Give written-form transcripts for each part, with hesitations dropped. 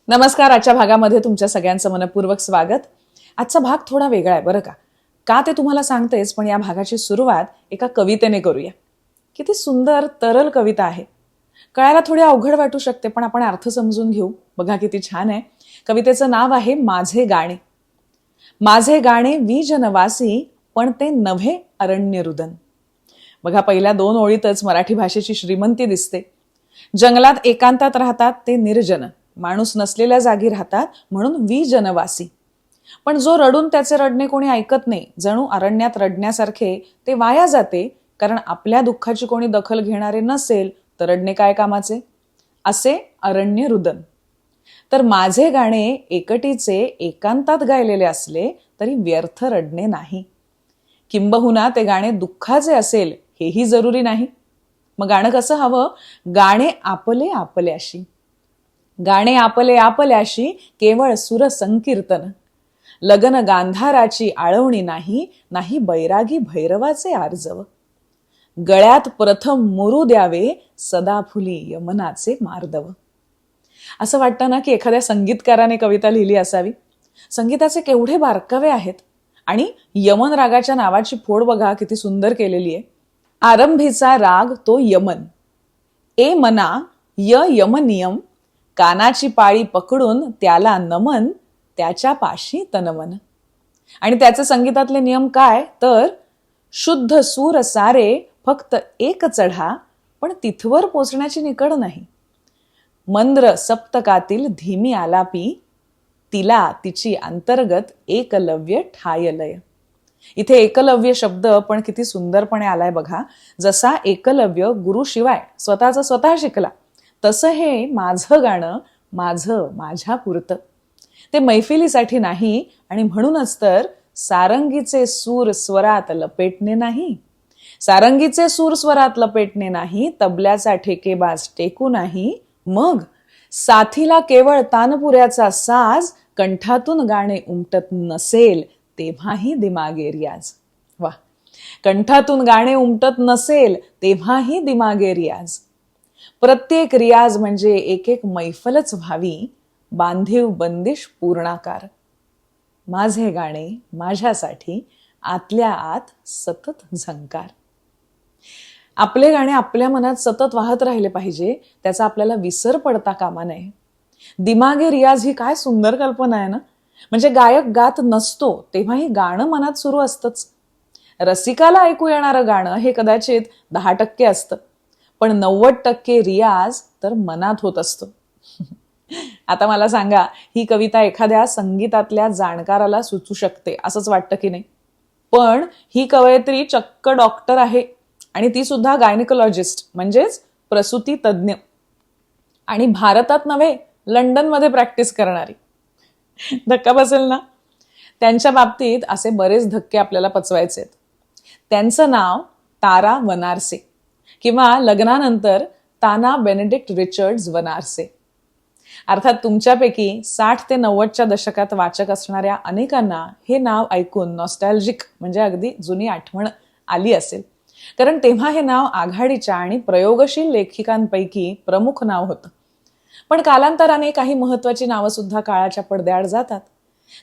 नमस्कार. आजच्या भागामध्ये तुमच्या सगळ्यांचं मनपूर्वक स्वागत. आजचा भाग थोडा वेगळा आहे बरं का ते तुम्हाला सांगतेच, पण या भागाची सुरुवात एका कवितेने करूया. किती सुंदर तरल कविता आहे. कळायला थोडी अवघड वाटू शकते, पण आपण अर्थ समजून घेऊ. बघा किती छान आहे. कवितेचं नाव आहे माझे गाणे. माझे गाणे विजनवासी, पण ते नव्हे अरण्य रुदन. बघा, पहिल्या 2 ओळीतच मराठी भाषेची श्रीमंती दिसते. जंगलात एकांतात राहतात ते निर्जन, माणूस नसलेल्या जागी राहतात म्हणून विजनवासी. पण जो रडून त्याचे रडणे कोणी ऐकत नाही, जणू अरण्यात रडण्यासारखे ते वाया जाते. कारण आपल्या दुःखाची कोणी दखल घेणारे नसेल तर रडणे काय कामाचे, असे अरण्य रुदन. तर माझे गाणे एकटीचे एकांतात गायलेले असले तरी व्यर्थ रडणे नाही. किंबहुना ते गाणे दुःखाचे असेल हेही जरुरी नाही. मग गाणं कसं हवं? गाणे आपले आपल्याशी. गाणे आपले आपल्याशी केवळ सुर संकीर्तन. लगन गांधाराची आळवणी नाही, नाही बैरागी भैरवाचे आर्जव. गळ्यात प्रथम मुरू द्यावे सदा फुली यमनाचे मार्दव. असं वाटतं ना की एखाद्या संगीतकाराने कविता लिहिली असावी. संगीताचे केवढे बारकावे आहेत. आणि यमन रागाच्या नावाची फोड बघा किती सुंदर केलेली आहे. आरंभीचा राग तो यमन. ए मना यम नियम. कानाची पाळी पकडून त्याला नमन, त्याच्या पाशी तनमन. आणि त्याचे संगीतातले नियम काय तर शुद्ध सूर सारे, फक्त एक चढा, पण तिथवर पोचण्याची निकड नाही. मंद्र सप्तकातील धीमी आलापी, तिला तिची अंतर्गत एकलव्य ठायलय. इथे एकलव्य शब्द पण किती सुंदरपणे आलाय बघा. जसा एकलव्य गुरुशिवाय स्वतः शिकला, तसं हे माझं गाणं माझं माझ्या पुरतं. ते मैफिलीसाठी नाही. आणि म्हणूनच तर सारंगीचे सूर स्वरात लपेटणे नाही. सारंगीचे सूर स्वरात लपेटणे नाही, तबल्याचा ठेकेबाज टेकू नाही. मग साथीला केवळ तानपुऱ्याचा साज, कंठातून गाणे उमटत नसेल तेव्हाही दिमागे रियाज. वा, कंठातून गाणे उमटत नसेल तेव्हाही दिमागे रियाज. प्रत्येक रियाज म्हणजे एक एक मैफलच व्हावी, बांधीव बंदिश पूर्णाकार. माझे गाणे माझ्यासाठी आतल्या आत सतत झंकार. आपले गाणे आपल्या मनात सतत वाहत राहिले पाहिजे, त्याचा आपल्याला विसर पडता कामा नये. दिमागे रियाज ही काय सुंदर कल्पना आहे ना. म्हणजे गायक गात नसतो तेव्हाही गाणं मनात सुरू असतंच. रसिकाला ऐकू येणारं गाणं हे कदाचित 10% असतं, पण 90% रियाज तर मनात होत असतो. आता मला सांगा, ही कविता एखाद्या संगीतातल्या जाणकाराला सुचू शकते असंच वाटतं की नाही? पण ही कवयित्री चक्क डॉक्टर आहे, आणि ती सुद्धा गायनेकोलॉजिस्ट म्हणजेच प्रसूती तज्ज्ञ. आणि भारतात नव्हे, लंडनमध्ये प्रॅक्टिस करणारी. धक्का बसेल ना? त्यांच्या बाबतीत असे बरेच धक्के आपल्याला पचवायचे आहेत. त्यांचं नाव तारा वनारसे, किंवा लग्नानंतर ताना बेनेडिक्ट रिचर्ड्स वनारसे. अर्थात तुमच्यापैकी 60 ते 90च्या दशकात वाचक असणाऱ्या अनेकांना हे नाव ऐकून नॉस्टॅल्जिक म्हणजे अगदी जुनी आठवण आली असेल. कारण तेव्हा हे नाव आघाडीच्या आणि प्रयोगशील लेखिकांपैकी प्रमुख नाव होतं. पण कालांतराने काही महत्वाची नावं सुद्धा काळाच्या पडद्याआड जातात.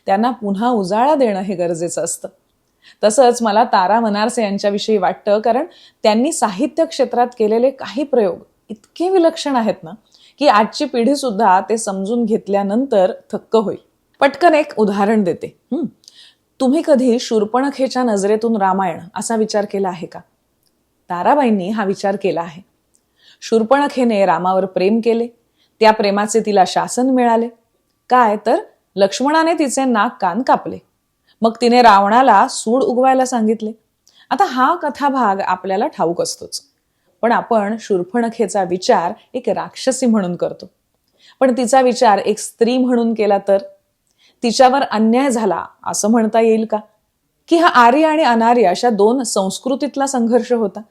त्यांना पुन्हा उजाळा देणं हे गरजेचं असतं. तसंच मला तारा वनारसे यांच्याविषयी वाटतं, कारण त्यांनी साहित्य क्षेत्रात केलेले काही प्रयोग इतके विलक्षण आहेत ना की आजची पिढी सुद्धा ते समजून घेतल्यानंतर थक्क होईल. पटकन एक उदाहरण देते. तुम्ही कधी शूर्पणखेच्या नजरेतून रामायण असा विचार केला आहे का? ताराबाईंनी हा विचार केला आहे. शूर्पणखेने रामावर प्रेम केले. त्या प्रेमाचे तिला शासन मिळाले. काय तर लक्ष्मणाने तिचे नाक कान कापले. मग तिने रावणाला सूड उगवायला सांगितले. आता हा कथाभाग आपल्याला ठाऊक असतोच, पण आपण शूर्पणखेचा विचार एक राक्षसी म्हणून करतो. पण तिचा विचार एक स्त्री म्हणून केला तर तिच्यावर अन्याय झाला असं म्हणता येईल का? की हा आर्य आणि अनार्य अशा 2 संस्कृतीतला संघर्ष होता?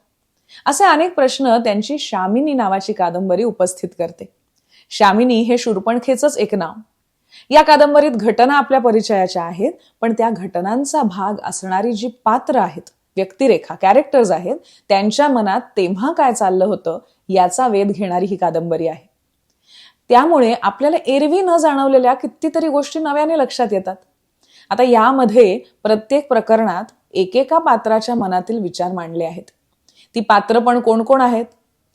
असे अनेक प्रश्न त्यांची शामिनी नावाची कादंबरी उपस्थित करते. शामिनी हे शूर्पणखेचंच एक नाव. या कादंबरीत घटना आपल्या परिचयाच्या आहेत, पण त्या घटनांचा भाग असणारी जी पात्र आहेत, व्यक्तिरेखा, कॅरेक्टर्स आहेत, त्यांच्या मनात तेव्हा काय चाललं होतं याचा वेध घेणारी ही कादंबरी आहे. त्यामुळे आपल्याला एरवी न जाणवलेल्या कितीतरी गोष्टी नव्याने लक्षात येतात. आता यामध्ये प्रत्येक प्रकरणात एकेका पात्राच्या मनातील विचार मांडले आहेत. ती पात्र पण कोण कोण आहेत?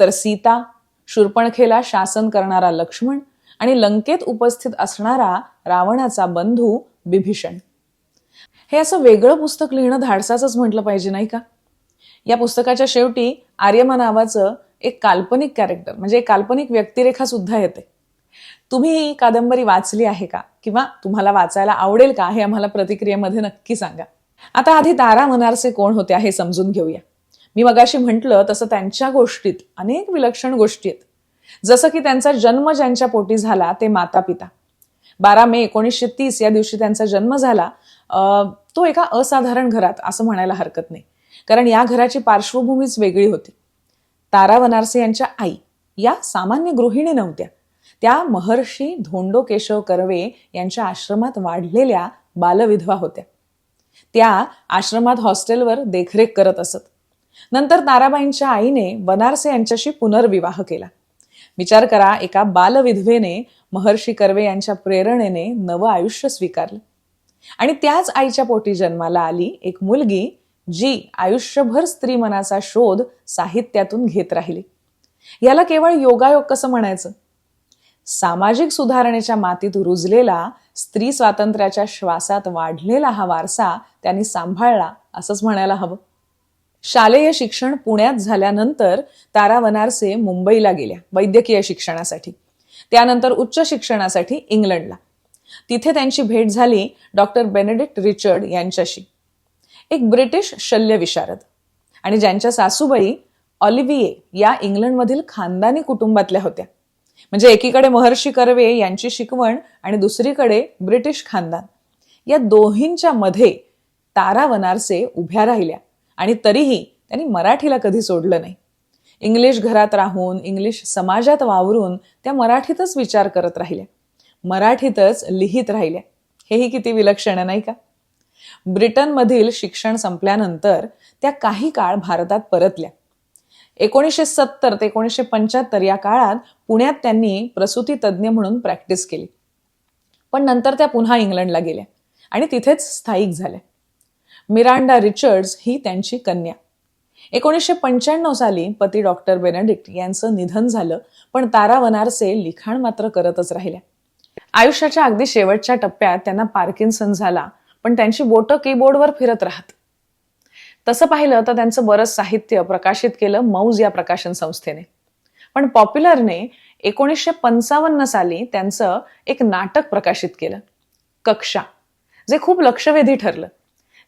तर सीता, शूर्पणखेला शासन करणारा लक्ष्मण आणि लंकेत उपस्थित असणारा रावणाचा बंधू बिभीषण. हे असं वेगळं पुस्तक लिहिणं धाडसाचंच म्हटलं पाहिजे, नाही का? या पुस्तकाच्या शेवटी आर्यमा नावाचं एक काल्पनिक कॅरेक्टर म्हणजे एक काल्पनिक व्यक्तिरेखा सुद्धा येते. तुम्ही ही कादंबरी वाचली आहे का? किंवा तुम्हाला वाचायला आवडेल का? हे आम्हाला प्रतिक्रियेमध्ये नक्की सांगा. आता आधी तारा वनारसे कोण होत्या हे समजून घेऊया. मी मगाशी म्हटलं तसं त्यांच्या गोष्टीत अनेक विलक्षण गोष्टी आहेत. जसं की त्यांचा जन्म ज्यांच्या पोटी झाला ते माता पिता. 12 मे 1930 या दिवशी त्यांचा जन्म झाला. तो एका असाधारण घरात असं म्हणायला हरकत नाही, कारण या घराची पार्श्वभूमीच वेगळी होती. तारा वनारसे यांच्या आई या सामान्य गृहिणी नव्हत्या. त्या महर्षी धोंडो केशव कर्वे यांच्या आश्रमात वाढलेल्या बालविधवा होत्या. त्या आश्रमात हॉस्टेलवर देखरेख करत असत. नंतर ताराबाईंच्या आईने वनारसे यांच्याशी पुनर्विवाह केला. विचार करा, एका बालविधवेने महर्षी कर्वे यांच्या प्रेरणेने नवं आयुष्य स्वीकारलं आणि त्याच आईच्या पोटी जन्माला आली एक मुलगी जी आयुष्यभर स्त्री मनाचा शोध साहित्यातून घेत राहिली. याला केवळ योगायोग कसं म्हणायचं? सामाजिक सुधारणेच्या मातीत रुजलेला, स्त्री स्वातंत्र्याच्या श्वासात वाढलेला हा वारसा त्यांनी सांभाळला असंच म्हणायला हवं. शालेय शिक्षण पुण्यात झाल्यानंतर तारा वनारसे मुंबईला गेल्या वैद्यकीय शिक्षणासाठी. त्यानंतर उच्च शिक्षणासाठी इंग्लंडला. तिथे त्यांची भेट झाली डॉक्टर बेनेडिक्ट रिचर्ड यांच्याशी, एक ब्रिटिश शल्यविशारद, आणि ज्यांच्या सासूबाई ऑलिव्हिये या इंग्लंडमधील खानदानी कुटुंबातल्या होत्या. म्हणजे एकीकडे महर्षी कर्वे यांची शिकवण आणि दुसरीकडे ब्रिटिश खानदान. या दोहींच्या मध्ये तारा वनारसे उभ्या राहिल्या आणि तरीही त्यांनी मराठीला कधी सोडलं नाही. इंग्लिश घरात राहून, इंग्लिश समाजात वावरून त्या मराठीतच विचार करत राहिल्या, मराठीतच लिहित राहिल्या. हेही किती विलक्षण आहे, नाही का? ब्रिटनमधील शिक्षण संपल्यानंतर त्या काही काळ भारतात परतल्या. 1970 ते 1975 या काळात पुण्यात त्यांनी प्रसूती तज्ज्ञ म्हणून प्रॅक्टिस केली. पण नंतर त्या पुन्हा इंग्लंडला गेल्या आणि तिथेच स्थायिक झाल्या. मिरांडा रिचर्ड्स ही त्यांची कन्या. 1995 साली पती डॉक्टर बेनेडिक्ट यांचं निधन झालं, पण तारा वनारसे लिखाण मात्र करतच राहिल्या. आयुष्याच्या अगदी शेवटच्या टप्प्यात त्यांना पार्किन्सन झाला, पण त्यांची बोटं कीबोर्डवर फिरत राहत. तसं पाहिलं तर त्यांचं बरंच साहित्य प्रकाशित केलं मौज या प्रकाशन संस्थेने. पण पॉप्युलरने 1955 साली त्यांचं एक नाटक प्रकाशित केलं, कक्षा, जे खूप लक्षवेधी ठरलं.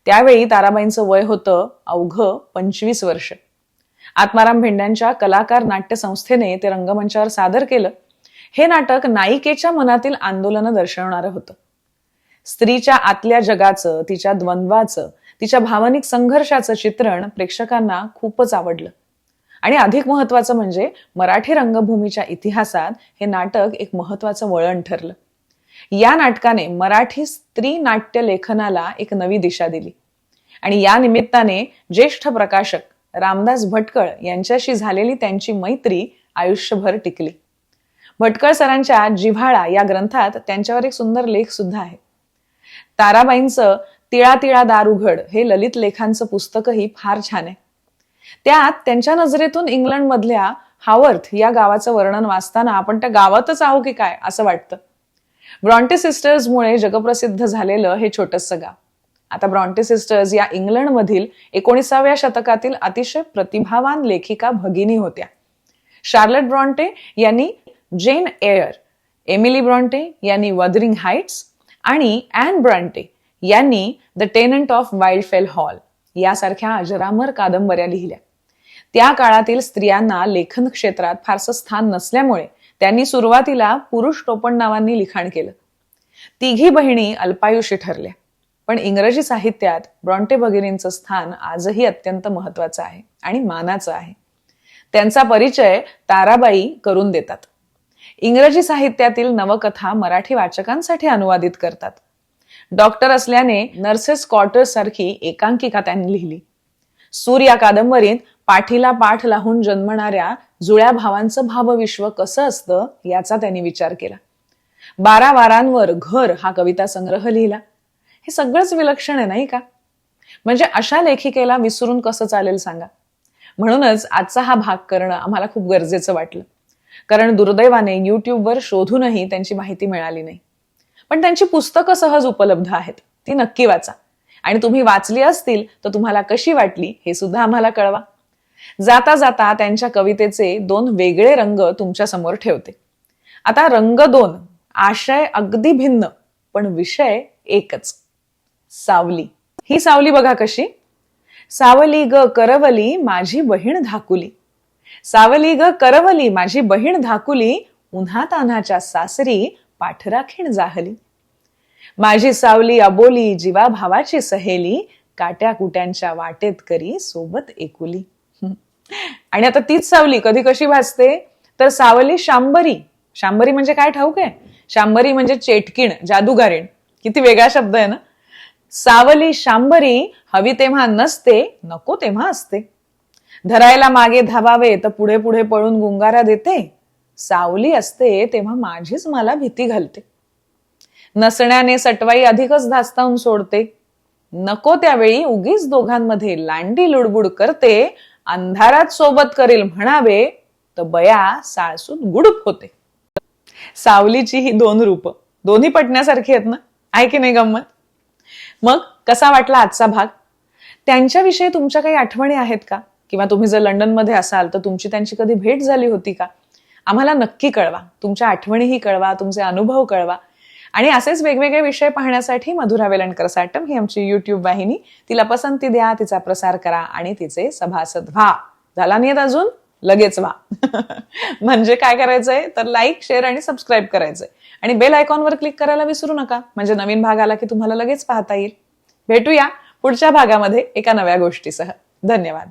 त्यावेळी ताराबाईंचं वय होतं अवघं 25 वर्ष. आत्माराम भेंड्यांच्या कलाकार नाट्य संस्थेने ते रंगमंचावर सादर केलं. हे नाटक नायिकेच्या मनातील आंदोलन दर्शवणारं होतं. स्त्रीच्या आतल्या जगाचं, तिच्या द्वंद्वाचं, तिच्या भावनिक संघर्षाचं चित्रण प्रेक्षकांना खूपच आवडलं. आणि अधिक महत्वाचं म्हणजे मराठी रंगभूमीच्या इतिहासात हे नाटक एक महत्वाचं वळण ठरलं. या नाटकाने मराठी स्त्री नाट्य लेखनाला एक नवी दिशा दिली आणि या निमित्ताने ज्येष्ठ प्रकाशक रामदास भटकळ यांच्याशी झालेली त्यांची मैत्री आयुष्यभर टिकली. भटकळ सरांच्या जिव्हाळा या ग्रंथात त्यांच्यावर एक सुंदर लेख सुद्धा आहे. ताराबाईंचं तिळा तिळा दार उघड हे ललित लेखांचं पुस्तकही फार छान आहे. त्यात त्यांच्या नजरेतून इंग्लंडमधल्या हावर्थ या गावाचं वर्णन वाचताना आपण त्या गावातच आहो की काय असं वाटतं. ब्रॉन्टे सिस्टर्समुळे जगप्रसिद्ध झालेलं हे छोटंसं गाव. आता ब्रॉन्टे सिस्टर्स या इंग्लंडमधील 19व्या शतकातील अतिशय प्रतिभावान लेखिका भगिनी होत्या. शार्लट ब्रॉन्टे यांनी जेन एअर, एमिली ब्रॉन्टे यांनी वदरिंग हाइट्स आणि ॲन ब्रॉन्टे यांनी द टेनंट ऑफ वाइल्डफेल हॉल यासारख्या अजरामर कादंबऱ्या लिहिल्या. त्या काळातील स्त्रियांना लेखन क्षेत्रात फारसं स्थान नसल्यामुळे त्यांनी सुरुवातीला पुरुष टोपण नावांनी लिखाण केलं. तिघी बहिणी अल्पायुषी ठरल्या, पण इंग्रजी साहित्यात ब्रॉन्टे भगिनींचं स्थान आजही अत्यंत महत्वाचं आहे आणि मानाचं आहे. त्यांचा परिचय ताराबाई करून देतात. इंग्रजी साहित्यातील नवकथा मराठी वाचकांसाठी अनुवादित करतात. डॉक्टर असल्याने नर्सेस क्वार्टर्स सारखी एकांकिका त्यांनी लिहिली. सूर या कादंबरीत पाठीला पाठ लावून जन्मणाऱ्या जुळ्या भावांचं भावविश्व कसं असतं याचा त्यांनी विचार केला. 12 वारांवर घर हा कविता संग्रह लिहिला. हे सगळंच विलक्षण आहे नाही का? म्हणजे अशा लेखिकेला विसरून कसं चालेल सांगा. म्हणूनच आजचा हा भाग करणं आम्हाला खूप गरजेचं वाटलं. कारण दुर्दैवाने युट्यूबवर शोधूनही त्यांची माहिती मिळाली नाही. पण त्यांची पुस्तकं सहज उपलब्ध आहेत, ती नक्की वाचा. आणि तुम्ही वाचली असतील तर तुम्हाला कशी वाटली हे सुद्धा आम्हाला कळवा. जाता जाता त्यांच्या कवितेचे 2 वेगळे रंग तुमच्या समोर ठेवते. आता रंग 2, आशय अगदी भिन्न पण विषय एकच. सावली. ही सावली बघा कशी. सावली ग करवली माझी बहीण धाकुली. सावली ग करवली माझी बहीण धाकुली, उन्हा तान्हाच्या सासरी पाठराखीण जाहली. माझी सावली अबोली जीवा भावाची सहेली, काट्या कुट्यांच्या वाटेत करी सोबत एकुली. आणि आता तीच सावली कधी कशी भासते तर सावली शांबरी. शांबरी म्हणजे काय ठाऊक आहे? शांबरी म्हणजे चेटकीण, जादूगारीण. किती वेगळा शब्द आहे ना. सावली शांबरी हवी तेव्हा नसते, नको तेव्हा असते. धरायला मागे धावावे तर पुढे पुढे पळून गुंगारा देते. सावली असते तेव्हा माझीच मला भीती घालते. नसण्याने सटवाई अधिकच धास्तावून सोडते. नको त्यावेळी उगीच दोघांमध्ये लांडी लुडबुड करते. अंधारात सोबत करील म्हणावे तर बया साळसून गुडूप होते. सावलीची ही 2 रूप दोन्ही पटण्यासारखी आहेत ना. आहे की नाही गंमत? मग कसा वाटला आजचा भाग? त्यांच्याविषयी तुमच्या काही आठवणी आहेत का? किंवा तुम्ही जर लंडनमध्ये असाल तर तुमची त्यांची कधी भेट झाली होती का? आम्हाला नक्की कळवा. तुमच्या आठवणीही कळवा, तुमचे अनुभव कळवा. आणि असेच वेगवेगळे विषय पाहण्यासाठी मधुरा वेलणकर साटम ही आमची युट्यूब वाहिनी, तिला पसंती द्या, तिचा प्रसार करा आणि तिचे सभासद व्हा. झाला नाहीत अजून? लगेच व्हा. म्हणजे काय करायचंय तर लाईक, शेअर आणि सबस्क्राईब करायचंय. आणि बेल आयकॉनवर क्लिक करायला विसरू नका. म्हणजे नवीन भाग आला की तुम्हाला लगेच पाहता येईल. भेटूया पुढच्या भागामध्ये एका नव्या गोष्टीसह. धन्यवाद.